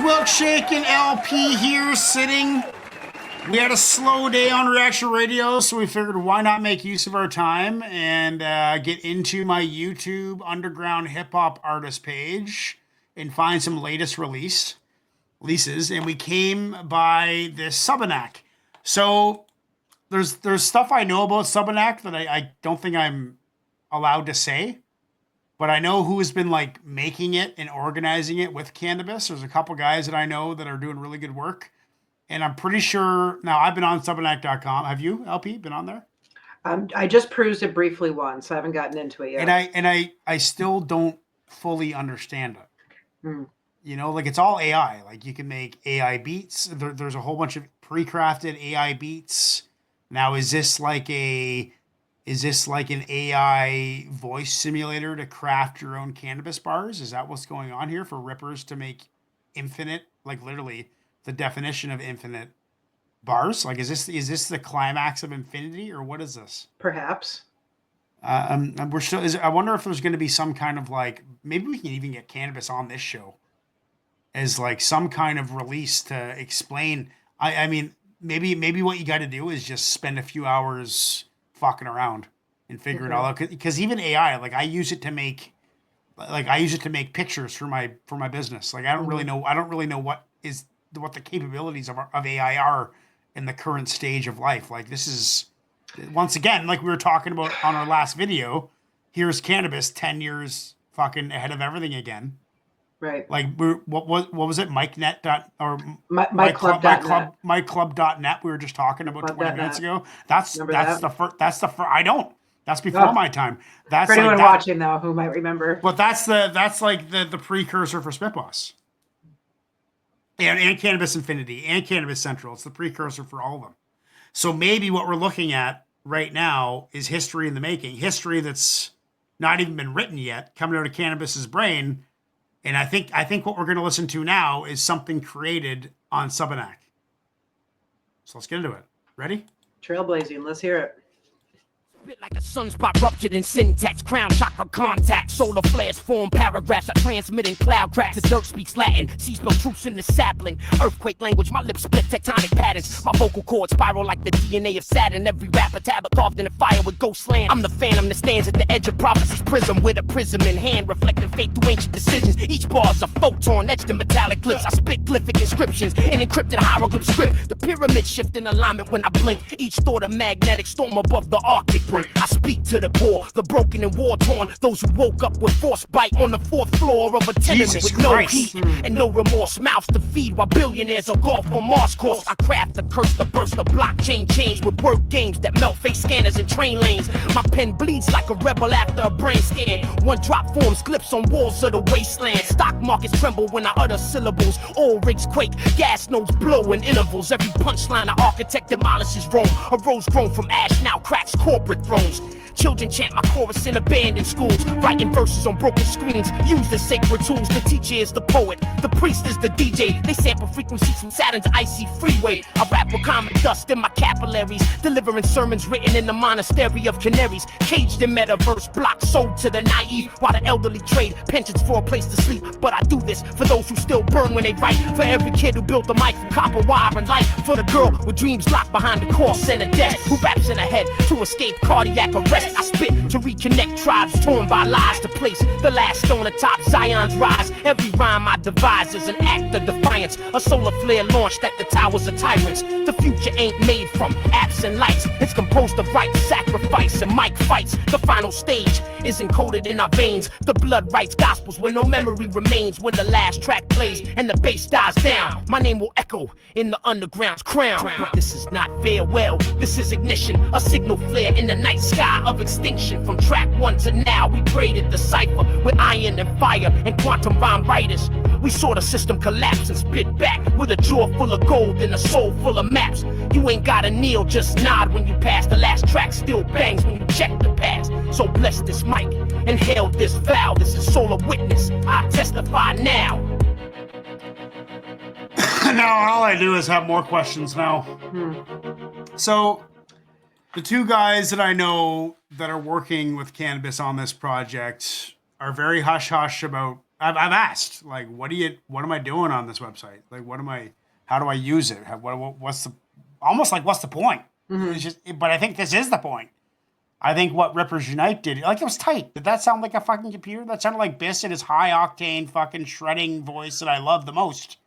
Wilkshake and LP here sitting. We had a slow day on Reaction Radio, so we figured why not make use of our time and get into my YouTube underground hip hop artist page and find some latest releases. And we came by this SUBINAC. So there's stuff I know about SUBINAC that I don't think I'm allowed to say. But I know who has been like making it and organizing it with cannabis. There's a couple guys that I know that are doing really good work. And I'm pretty sure now I've been on SUBINAC.com. Have you, LP, been on there? I just perused it briefly once. I haven't gotten into it yet. And I still don't fully understand it. You know, like it's all AI. Like you can make AI beats. There's a whole bunch of pre-crafted AI beats. Now, is this like an AI voice simulator to craft your own cannabis bars? Is that what's going on here for Rippers to make infinite, like literally the definition of infinite bars? Like, is this the climax of infinity, or what is this? Perhaps. We're still. I wonder if there's going to be some kind of like, maybe we can even get cannabis on this show as like some kind of release to explain. I mean, maybe what you got to do is just spend a few hours fucking around and figure it all out, because even AI, like I use it to make pictures for my business. Like I don't really know what the capabilities of AI are in the current stage of life. Like this is, once again, like we were talking about on our last video, here's cannabis 10 years fucking ahead of everything again. Right. Like what was it? MikeNet or MyClub.net. We were just talking about 20 minutes ago. That's the first. I don't. That's before my time. That's for anyone like watching though who might remember. But that's like the precursor for Spitboss. And Cannabis Infinity and Cannabis Central. It's the precursor for all of them. So maybe what we're looking at right now is history in the making. History that's not even been written yet, coming out of Cannabis's brain. And I think what we're going to listen to now is something created on SUBINAC. So let's get into it. Ready? Trailblazing. Let's hear it. Bit like a sunspot ruptured in syntax, crown chakra contact, solar flares form paragraphs, I transmit in cloud cracks. The dirt speaks Latin, seas spell truths in the sapling. Earthquake language, my lips split tectonic patterns. My vocal cords spiral like the DNA of Saturn. Every rapper tablet carved in a fire with ghost slam. I'm the phantom that stands at the edge of prophecy's prism, with a prism in hand, reflecting fate through ancient decisions. Each bar's a photon etched in metallic clips. I spit glyphic inscriptions in encrypted hieroglyph script. The pyramid shift in alignment when I blink. Each thought a magnetic storm above the Arctic. I speak to the poor, the broken and war-torn, those who woke up with force bite on the 4th floor of a tenement with no heat and no remorse. Mouths to feed while billionaires are golf on Mars course. I craft the curse to burst the blockchain change with word games that melt face scanners and train lanes. My pen bleeds like a rebel after a brain scan. One drop forms glyphs on walls of the wasteland. Stock markets tremble when I utter syllables. Oil rigs quake, gas notes blow in intervals. Every punchline an architect demolishes Rome. A rose grown from ash now cracks corporate thrones. Children chant my chorus in abandoned schools, writing verses on broken screens. Use the sacred tools. The teacher is the poet, the priest is the DJ. They sample frequencies from Saturn's icy freeway. I rap with common dust in my capillaries, delivering sermons written in the monastery of canaries. Caged in metaverse blocks, sold to the naive, while the elderly trade pensions for a place to sleep. But I do this for those who still burn when they write, for every kid who built the mic from copper wire and light, for the girl with dreams locked behind the call center desk, who raps in her head to escape cardiac arrest. I spit to reconnect tribes torn by lies, to place the last stone atop Zion's rise. Every rhyme I devise is an act of defiance, a solar flare launched at the towers of tyrants. The future ain't made from apps and lights, it's composed of right, sacrifice, and mic fights. The final stage is encoded in our veins. The blood writes gospels where no memory remains. When the last track plays and the bass dies down, my name will echo in the underground's crown. But this is not farewell, this is ignition, a signal flare in the night sky of extinction. From track 1 to now, we braided the cipher with iron and fire and quantum rhyme writers. We saw the system collapse and spit back with a jaw full of gold and a soul full of maps. You ain't gotta kneel, just nod when you pass. The last track still bangs when you check the past. So bless this mic, inhale this vow. This is solar witness, I testify now. Now all I do is have more questions now. So the two guys that I know that are working with cannabis on this project are very hush hush about. I've asked, like, what am I doing on this website? Like, how do I use it? What's the, almost like, what's the point? It's just, but I think this is the point. I think what RippersUnite did, like, it was tight. Did that sound like a fucking computer? That sounded like Biss in his high octane fucking shredding voice that I love the most.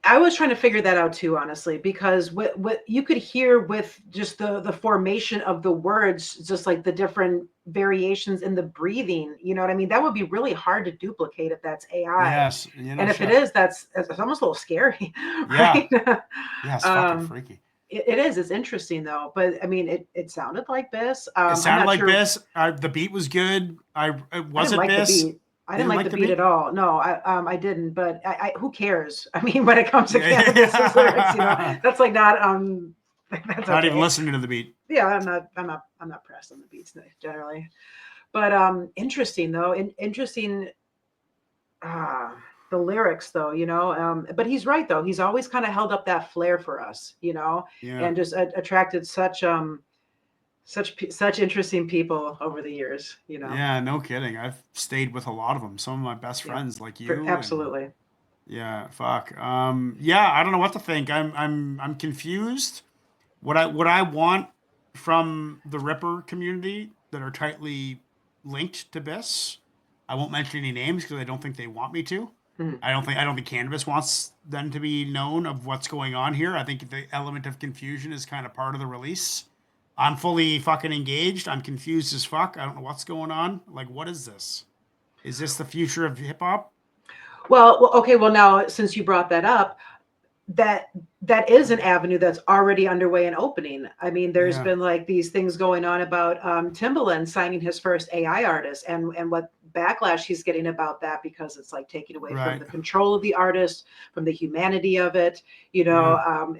I was trying to figure that out too, honestly, because what you could hear with just the formation of the words, just like the different variations in the breathing, you know what I mean? That would be really hard to duplicate if that's AI. Yes. And if it is, it's almost a little scary. Right? Yeah. Yeah, it's fucking freaky. It is. It's interesting though, but I mean, it sounded like Biss. It sounded like Biss. The beat was good. Was it Biss? I didn't like the beat at all. No, I didn't. But I who cares? I mean, when it comes to Cannabis's lyrics, you know, that's like not that's not okay. even listening to the beat. Yeah, I'm not pressed on the beats generally. But interesting though. Interesting. The lyrics though, you know, but he's right though. He's always kind of held up that flair for us, you know, and just attracted such interesting people over the years, you know. Yeah, no kidding. I've stayed with a lot of them. Some of my best friends, like you. Absolutely. Yeah, fuck. Yeah, I don't know what to think. I'm confused. What I want from the Ripper community that are tightly linked to Biss. I won't mention any names because I don't think they want me to. I don't think Cannabis wants them to be known of what's going on here. I think the element of confusion is kind of part of the release. I'm fully fucking engaged. I'm confused as fuck. I don't know what's going on. Like, what is this? Is this the future of hip hop? Well, okay. Well, now since you brought that up, that is an avenue that's already underway and opening. I mean, there's been like these things going on about Timbaland signing his first AI artist and what backlash he's getting about that, because it's like taking away from the control of the artist, from the humanity of it, you know.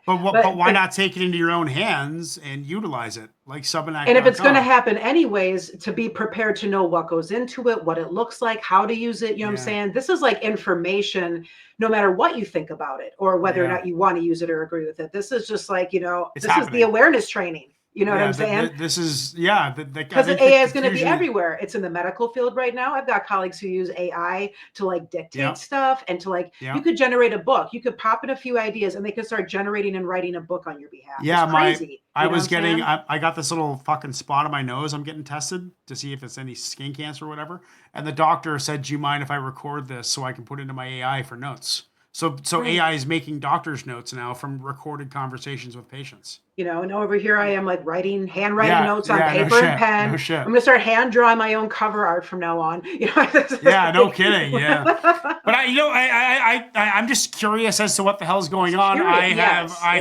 But why not take it into your own hands and utilize it like SUBINAC? And if it's going to happen anyways, to be prepared to know what goes into it, what it looks like, how to use it. You know what I'm saying? This is like information, no matter what you think about it or whether or not you want to use it or agree with it. This is just like, you know, this is the awareness training. You know what I'm saying? This is, because AI is going to be everywhere. It's in the medical field right now. I've got colleagues who use AI to like dictate stuff and to like, you could generate a book. You could pop in a few ideas and they could start generating and writing a book on your behalf. Yeah, it's crazy. I got this little fucking spot on my nose. I'm getting tested to see if it's any skin cancer or whatever. And the doctor said, do you mind if I record this so I can put it into my AI for notes? So AI is making doctor's notes now from recorded conversations with patients. You know, and over here I am like handwriting notes on paper and pen. No shit. I'm gonna start hand drawing my own cover art from now on. You know, no kidding. Yeah, but I'm just curious as to what the hell's going on. I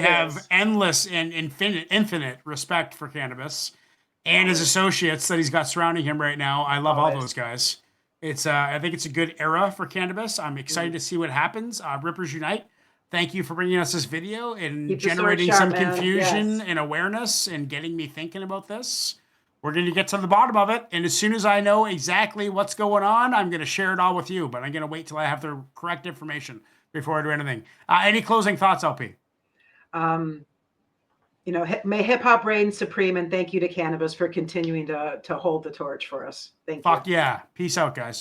have endless and infinite respect for Cannabis and his associates that he's got surrounding him right now. I love all those guys. It's I think it's a good era for Cannabis. I'm excited to see what happens. RippersUnite, thank you for bringing us this video and generating some confusion and awareness and getting me thinking about this. We're going to get to the bottom of it, and as soon as I know exactly what's going on, I'm going to share it all with you, but I'm going to wait till I have the correct information before I do anything. Any closing thoughts, LP? You know, may hip hop reign supreme, and thank you to Cannabis for continuing to hold the torch for us. Thank you. Fuck yeah. Peace out, guys.